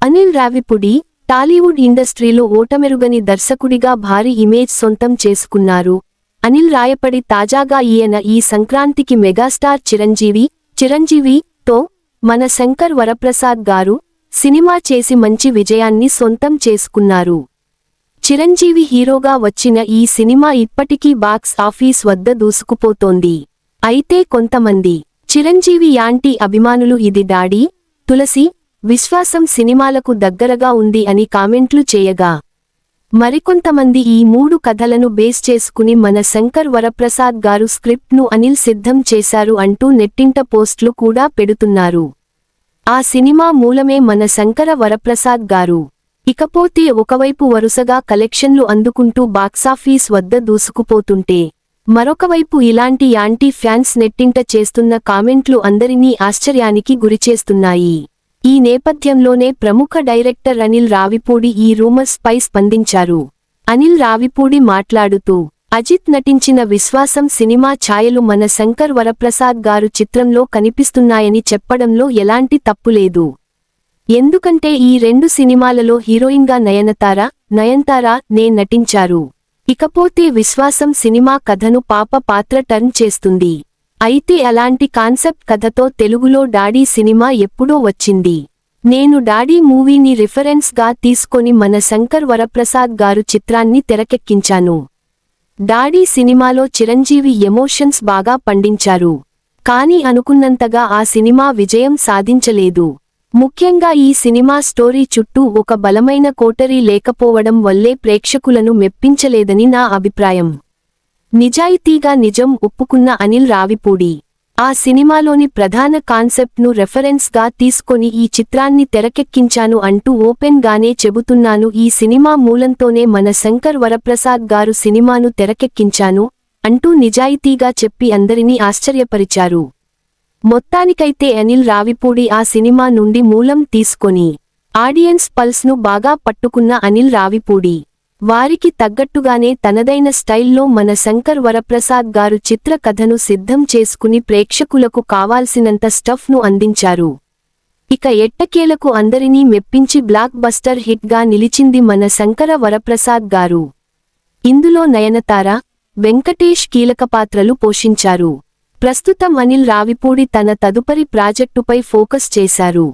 అనిల్ రావిపూడి టాలీవుడ్ ఇండస్ట్రీలో ఓటమెరుగని దర్శకుడిగా భారీ ఇమేజ్ సొంతం చేసుకున్నారు. అనిల్ రాయపడి తాజాగా ఈయన ఈ సంక్రాంతికి మెగాస్టార్ చిరంజీవితో మన శంకర్ వరప్రసాద్ గారు సినిమా చేసి మంచి విజయాన్ని సొంతం చేసుకున్నారు. చిరంజీవి హీరోగా వచ్చిన ఈ సినిమా ఇప్పటికీ బాక్స్ ఆఫీస్ వద్ద దూసుకుపోతోంది. అయితే కొంతమంది చిరంజీవి యాంటీ అభిమానులు ఇది డాడీ, తులసి, విశ్వాసం సినిమాలకు దగ్గరగా ఉంది అని కామెంట్లు చేయగా, మరికొంతమంది ఈ 3 కథలను బేస్ చేసుకుని మన శంకర్ వరప్రసాద్ గారు స్క్రిప్ట్ను అనిల్ సిద్ధం చేశారు అంటూ నెట్టింట పోస్ట్లు కూడా పెడుతున్నారు. ఆ సినిమా మూలమే మన శంకర వరప్రసాద్ గారు. ఇకపోతే ఒకవైపు వరుసగా కలెక్షన్లు అందుకుంటూ బాక్సాఫీస్ వద్ద దూసుకుపోతుంటే, మరొకవైపు ఇలాంటి యాంటీ ఫ్యాన్స్ నెట్టింట చేస్తున్న కామెంట్లు అందరినీ ఆశ్చర్యానికి గురిచేస్తున్నాయి. ఈ నేపథ్యంలోనే ప్రముఖ డైరెక్టర్ అనిల్ రావిపూడి ఈ రూమర్స్ పై స్పందించారు. అనిల్ రావిపూడి మాట్లాడుతూ, అజిత్ నటించిన విశ్వాసం సినిమా ఛాయలు మన శంకర్ వరప్రసాద్ గారు చిత్రంలో కనిపిస్తున్నాయని చెప్పడంలో ఎలాంటి తప్పులేదు. ఎందుకంటే ఈ 2 సినిమాలలో హీరోయిన్గా నయనతార నే నటించారు. ఇకపోతే విశ్వాసం సినిమా కథను పాప పాత్ర టర్న్ చేస్తుంది. అయితే అలాంటి కాన్సెప్ట్ కథతో తెలుగులో డాడీ సినిమా ఎప్పుడో వచ్చింది. నేను డాడీ మూవీని రిఫరెన్స్ గా తీసుకొని మన శంకర్ వరప్రసాద్ గారు చిత్రాన్ని తెరకెక్కించాను. డాడీ సినిమాలో చిరంజీవి ఎమోషన్స్ బాగా పండించారు. కానీ అనుకున్నంతగా ఆ సినిమా విజయం సాధించలేదు. ముఖ్యంగా ఈ సినిమా స్టోరీ చుట్టూ ఒక బలమైన కోటరీ లేకపోవడం వల్లే ప్రేక్షకులను మెప్పించలేదని నా అభిప్రాయం. నిజాయితీగా నిజం ఒప్పుకున్న అనిల్ రావిపూడి, ఆ సినిమాలోని ప్రధాన కాన్సెప్ట్ను రెఫరెన్స్ గా తీసుకొని ఈ చిత్రాన్ని తెరకెక్కించాను అంటూ ఓపెన్ గానే చెబుతున్నాను. ఈ సినిమా మూలంతోనే మన శంకర్ వరప్రసాద్ గారు సినిమాను తెరకెక్కించాను అంటూ నిజాయితీగా చెప్పి అందరినీ ఆశ్చర్యపరిచారు. మొత్తానికైతే అనిల్ రావిపూడి ఆ సినిమా నుండి మూలం తీసుకొని ఆడియన్స్ పల్స్ను బాగా పట్టుకున్న అనిల్ రావిపూడి, వారికి తగ్గట్టుగానే తనదైన స్టైల్లో మన శంకర్ వరప్రసాద్ గారు చిత్ర కథను సిద్ధం చేసుకుని ప్రేక్షకులకు కావాల్సినంత స్టఫ్ను అందించారు. ఇక ఎట్టకేలకు అందరినీ మెప్పించి బ్లాక్ బస్టర్ హిట్ గా నిలిచింది మన శంకర వరప్రసాద్ గారు. ఇందులో నయనతార, వెంకటేష్ కీలక పాత్రలు పోషించారు. ప్రస్తుతం అనిల్ రావిపూడి తన తదుపరి ప్రాజెక్టుపై ఫోకస్ చేశారు.